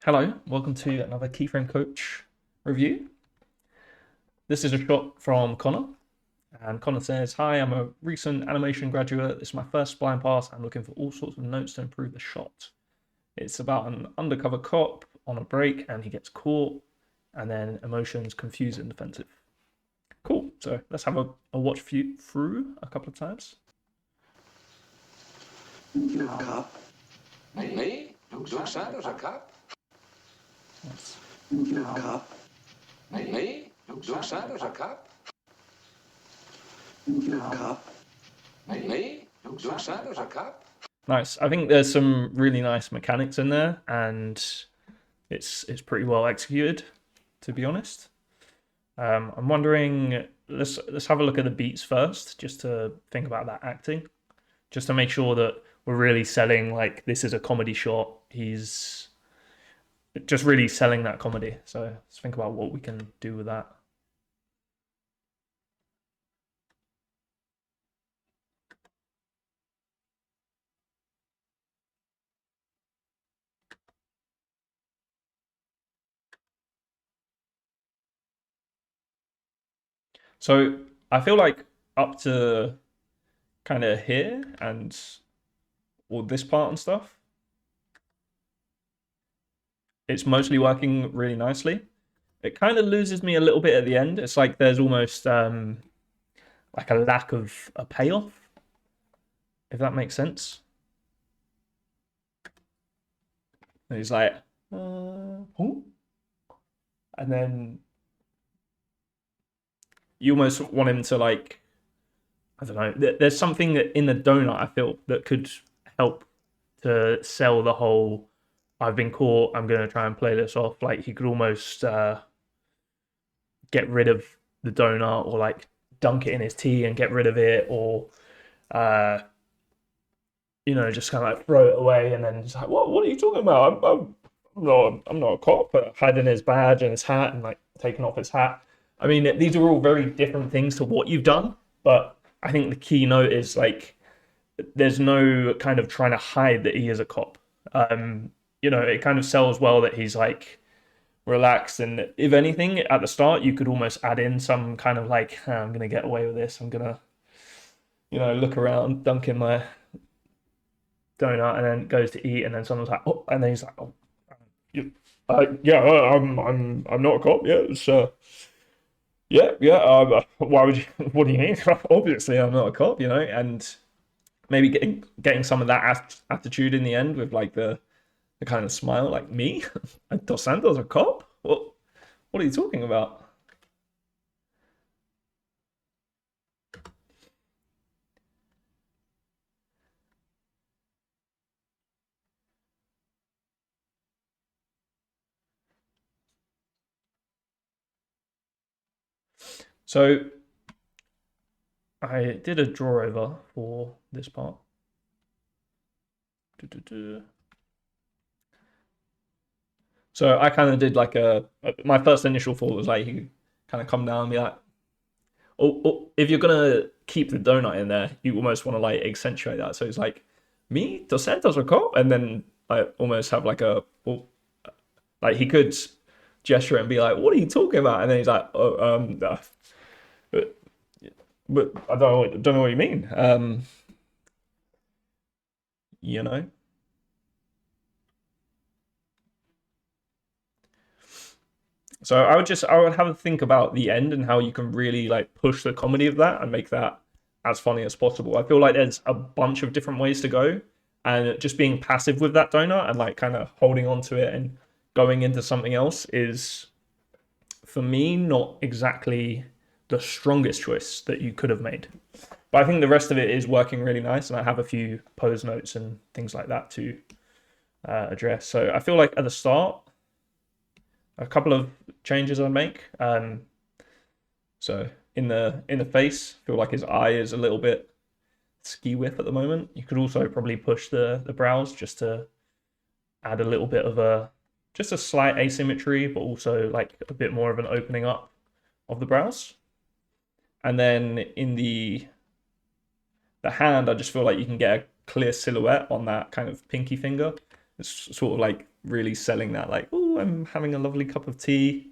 Hello, welcome to another Keyframe Coach review. This is a shot from Connor, and Connor says, "Hi, I'm a recent animation graduate. This is my first blind pass. I'm looking for all sorts of notes to improve the shot. It's about an undercover cop on a break, and he gets caught, and then emotions confused and defensive." Cool. So let's have a watch through a couple of times. You're a cop. Me? Luke Santos, a cop? Nice. You're a cop. Me? Luke Santos, a cop? You're a cop. Me? Luke Santos, a cop? Nice. I think there's some really nice mechanics in there, and it's pretty well executed, to be honest. I'm wondering, let's have a look at the beats first, just to think about that acting, just to make sure that we're really selling like this is a comedy shot. He's just really selling that comedy. So let's think about what we can do with that. So I feel like up to kind of here and all this part and stuff, it's mostly working really nicely. It kind of loses me a little bit at the end. It's like there's almost like a lack of a payoff, if that makes sense. And he's like, oh. And then you almost want him to like, I don't know, there's something in the donut, I feel, that could help to sell the whole, I've been caught, I'm going to try and play this off. Like he could almost get rid of the donut or like dunk it in his tea and get rid of it, or just kind of like throw it away and then just like, what are you talking about? I'm not a cop. Hiding his badge and his hat and like taking off his hat. I mean, these are all very different things to what you've done, but I think the key note is like there's no kind of trying to hide that he is a cop. It kind of sells well that he's like relaxed, and if anything, at the start you could almost add in some kind of like, I'm gonna get away with this. I'm gonna, look around, dunk in my donut, and then goes to eat, and then someone's like, oh, and then he's like, oh, yeah, I'm not a cop. Yeah, it's yeah. Why would you? What do you mean? Obviously, I'm not a cop. And maybe getting some of that attitude in the end with like the kind of smile, like me, Dos Santos a cop? What are you talking about? So I did a draw over for this part. So I kind of did like my first initial thought was like, you kind of come down and be like, oh, if you're gonna keep the donut in there, you almost want to like accentuate that. So it's like, me, Dos Santos a cop, and then I almost have like like he could gesture and be like, what are you talking about? And then he's like, but I don't know what you mean. You know. So I would have a think about the end and how you can really like push the comedy of that and make that as funny as possible. I feel like there's a bunch of different ways to go, and just being passive with that donut and like kind of holding on to it and going into something else is, for me, not exactly the strongest choice that you could have made. But I think the rest of it is working really nice, and I have a few pose notes and things like that to address. So I feel like at the start, a couple of changes I'd make. So in the face, I feel like his eye is a little bit ski whip at the moment. You could also probably push the brows just to add a little bit of just a slight asymmetry, but also like a bit more of an opening up of the brows. And then in the hand, I just feel like you can get a clear silhouette on that kind of pinky finger. It's sort of like really selling that, like, oh, I'm having a lovely cup of tea.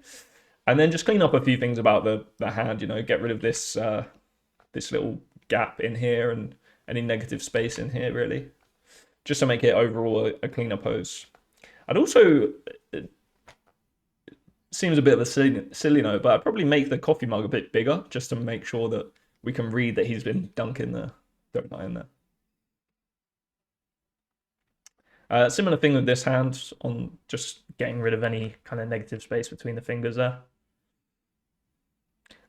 And then just clean up a few things about the hand, you know, get rid of this this little gap in here and any negative space in here, really, just to make it overall a cleaner pose. I'd also, it seems a bit of a silly note, but I'd probably make the coffee mug a bit bigger just to make sure that we can read that he's been dunking the donut in there. Similar thing with this hand on just getting rid of any kind of negative space between the fingers there.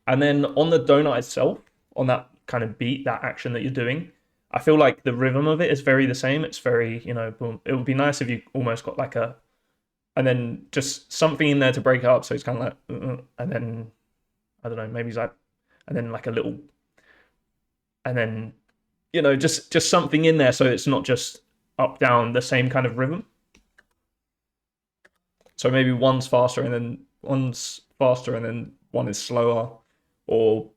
And then on the donut itself, on that kind of beat, that action that you're doing, I feel like the rhythm of it is very the same. It's very, you know, boom. It would be nice if you almost got like a, and then just something in there to break it up. So it's kind of like, and then, I don't know, maybe it's like, and then like a little, and then, you know, just something in there so it's not just up, down, the same kind of rhythm. So maybe one's faster and then one's faster and then one is slower, or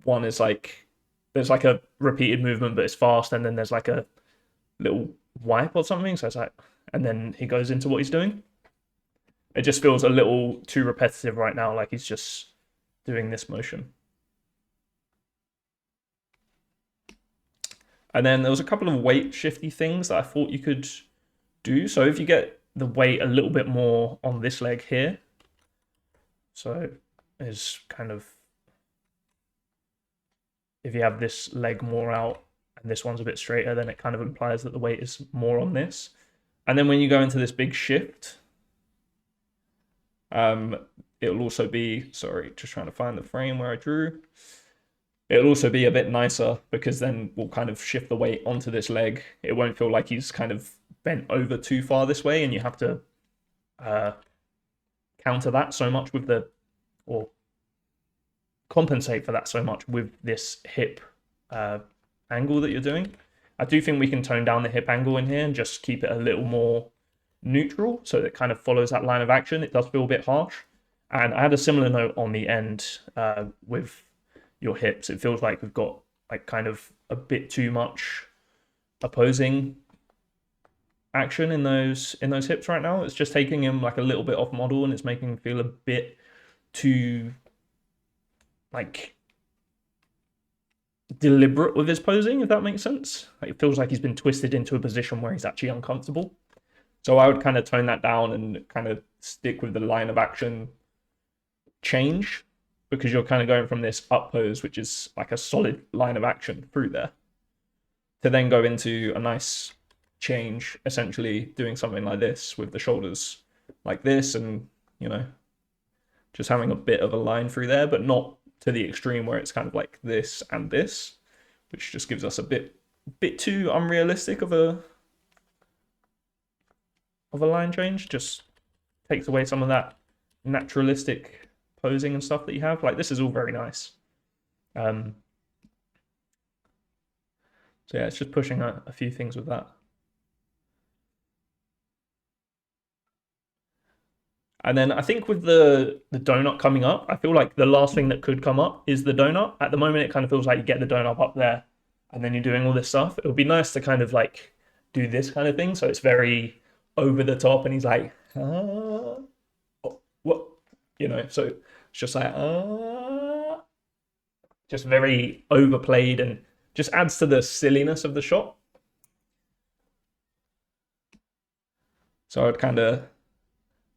one is like, there's like a repeated movement but it's fast, and then there's like a little wipe or something, so it's like, and then he goes into what he's doing. It just feels a little too repetitive right now, like he's just doing this motion. And then there was a couple of weight shifty things that I thought you could do. So if you get the weight a little bit more on this leg here, so is kind of, if you have this leg more out and this one's a bit straighter, then it kind of implies that the weight is more on this. And then when you go into this big shift, it'll also be, sorry, just trying to find the frame where I drew. It'll also be a bit nicer because then we'll kind of shift the weight onto this leg. It won't feel like he's kind of bent over too far this way, and you have to counter that so much with the, or compensate for that so much with this hip angle that you're doing. I do think we can tone down the hip angle in here and just keep it a little more neutral so that it kind of follows that line of action. It does feel a bit harsh. And I had a similar note on the end with your hips. It feels like we've got like kind of a bit too much opposing action in those hips right now. It's just taking him like a little bit off model, and it's making him feel a bit too like deliberate with his posing, if that makes sense. Like, it feels like he's been twisted into a position where he's actually uncomfortable. So I would kind of tone that down and kind of stick with the line of action change, because you're kind of going from this up pose, which is like a solid line of action through there, to then go into a nice change, essentially doing something like this with the shoulders like this, and, you know, just having a bit of a line through there, but not to the extreme where it's kind of like this and this, which just gives us a bit too unrealistic of a line change. Just takes away some of that naturalistic posing and stuff that you have. Like, this is all very nice. So yeah, it's just pushing a few things with that. And then I think with the donut coming up, I feel like the last thing that could come up is the donut. At the moment, it kind of feels like you get the donut up there and then you're doing all this stuff. It would be nice to kind of like do this kind of thing. So it's very over the top, and he's like, what? You know, so it's just like, just very overplayed, and just adds to the silliness of the shot. So I'd kind of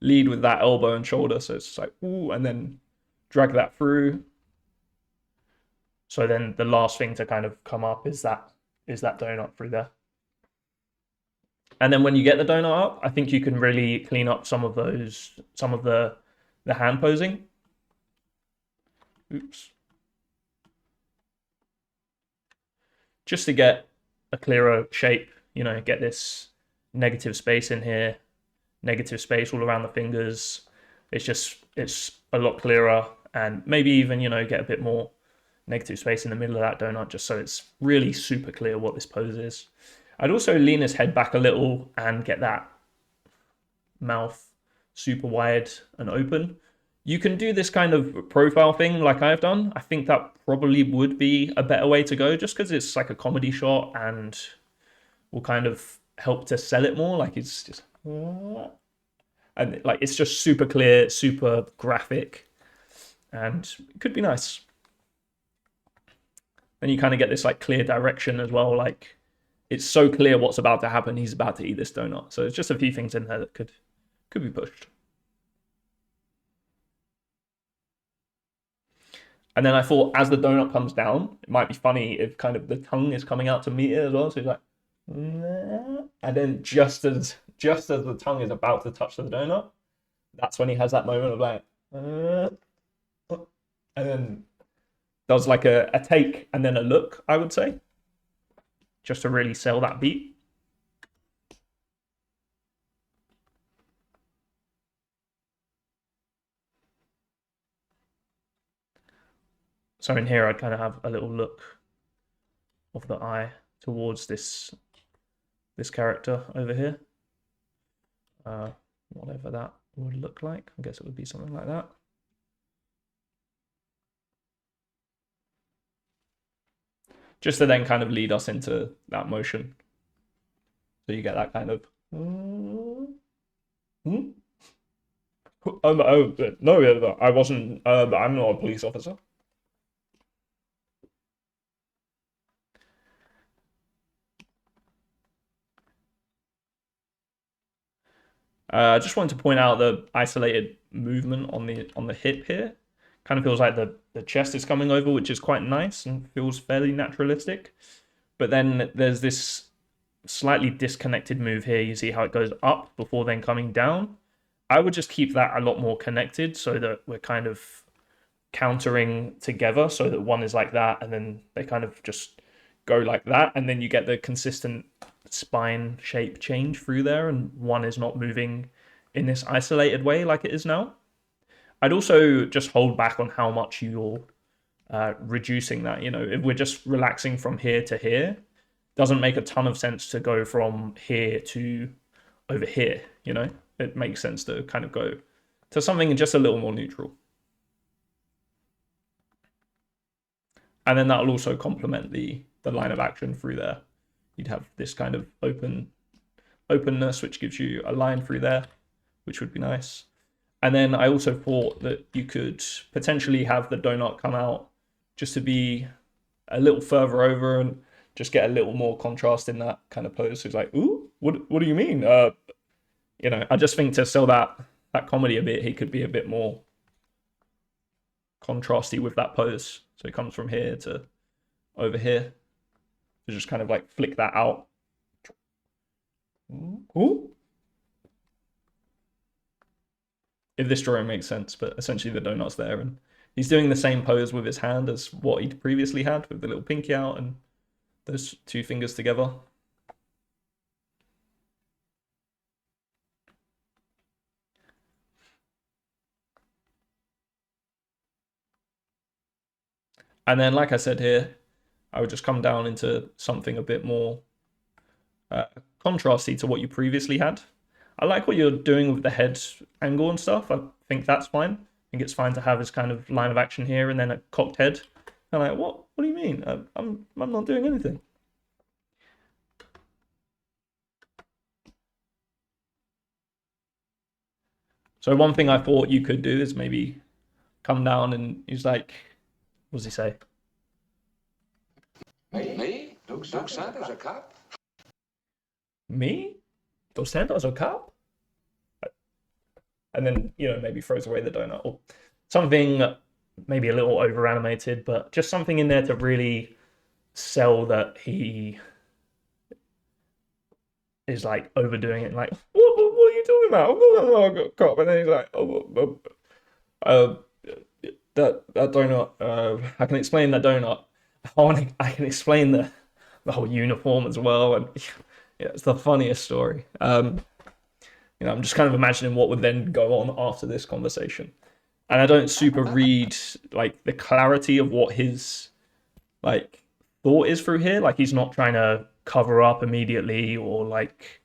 lead with that elbow and shoulder, so it's like, ooh, and then drag that through. So then the last thing to kind of come up is that donut through there. And then when you get the donut up, I think you can really clean up some of the hand posing. Oops. Just to get a clearer shape, you know, get this negative space in here, negative space all around the fingers. It's a lot clearer, and maybe even, you know, get a bit more negative space in the middle of that donut, just so it's really super clear what this pose is. I'd also lean his head back a little and get that mouth super wide and open. You can do this kind of profile thing like I've done. I think that probably would be a better way to go, just because it's like a comedy shot and will kind of help to sell it more. Like, it's just, and like it's just super clear, super graphic, and it could be nice. And you kind of get this like clear direction as well. Like it's so clear what's about to happen. He's about to eat this donut. So it's just a few things in there that could be pushed. And then I thought as the donut comes down, it might be funny if kind of the tongue is coming out to meet it as well. So he's like, and then just as the tongue is about to touch the donut, that's when he has that moment of like, and then does like a take and then a look, I would say, just to really sell that beat. So in here, I'd kind of have a little look of the eye towards this character over here. Whatever that would look like. I guess it would be something like that. Just to then kind of lead us into that motion. So you get that kind of... no, I wasn't... I'm not a police officer. I just wanted to point out the isolated movement on the hip here. Kind of feels like the chest is coming over, which is quite nice and feels fairly naturalistic. But then there's this slightly disconnected move here. You see how it goes up before then coming down. I would just keep that a lot more connected so that we're kind of countering together, so that one is like that and then they kind of just go like that, and then you get the consistent spine shape change through there, and one is not moving in this isolated way like it is now. I'd also just hold back on how much you're reducing that. You know, if we're just relaxing from here to here, doesn't make a ton of sense to go from here to over here. You know, it makes sense to kind of go to something just a little more neutral. And then that'll also complement the line of action through there. You'd have this kind of openness, which gives you a line through there, which would be nice. And then I also thought that you could potentially have the donut come out just to be a little further over and just get a little more contrast in that kind of pose. So it's like, ooh, what do you mean? You know, I just think to sell that comedy a bit, he could be a bit more contrasty with that pose. So it comes from here to over here. To just kind of like flick that out. Ooh. If this drawing makes sense, but essentially the donut's there, and he's doing the same pose with his hand as what he'd previously had, with the little pinky out and those two fingers together. And then, like I said here, I would just come down into something a bit more contrasty to what you previously had. I like what you're doing with the head angle and stuff. I think that's fine. I think it's fine to have this kind of line of action here and then a cocked head. I'm like, what do you mean? I'm not doing anything. So one thing I thought you could do is maybe come down and he's like, what does he say? Me? Luke Santos, a cop? Me? Dos Santos, a cop? And then, you know, maybe throws away the donut or something maybe a little over animated, but just something in there to really sell that he is like overdoing it. Like, what are you talking about? I'm not a cop. And then he's like, that donut. I can explain that donut. I can explain the whole uniform as well, and yeah, it's the funniest story. You know, I'm just kind of imagining what would then go on after this conversation, and I don't super read like the clarity of what his like thought is through here. Like he's not trying to cover up immediately or like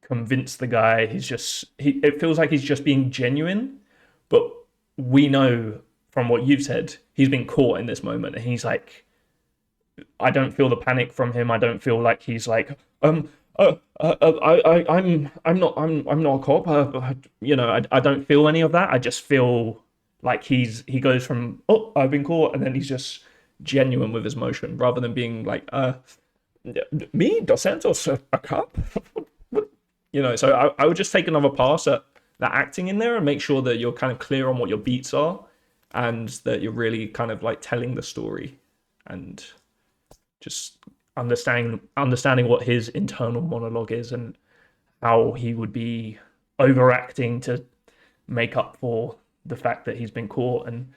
convince the guy. It feels like he's just being genuine, but we know from what you've said, he's been caught in this moment, and he's like, I don't feel the panic from him. I don't feel like he's like, I'm not a cop. I don't feel any of that. I just feel like he goes from, oh, I've been caught, and then he's just genuine with his motion rather than being like, me, Dos Santos, a cop. So I would just take another pass at that acting in there and make sure that you're kind of clear on what your beats are and that you're really kind of like telling the story and just understanding what his internal monologue is and how he would be overacting to make up for the fact that he's been caught and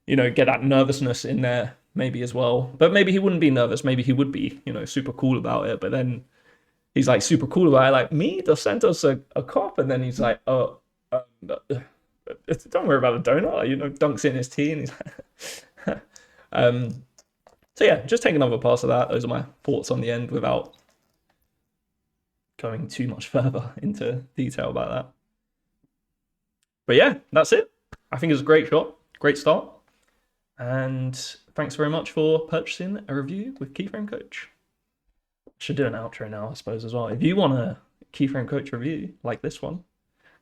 get that nervousness in there maybe as well. But maybe he wouldn't be nervous, maybe he would be super cool about it, but then he's like super cool about it, like, me, Dos Santos, a cop, and then he's like, oh, don't worry about the donut, dunks in his tea, and he's like, so yeah, just take another pass of that. Those are my thoughts on the end without going too much further into detail about that. But yeah, that's it. I think it was a great shot, great start, and thanks very much for purchasing a review with Keyframe Coach. Should do an outro now, I suppose, as well. If you want a Keyframe Coach review like this one,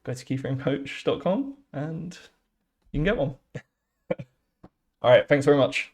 go to keyframecoach.com and you can get one. All right, thanks very much.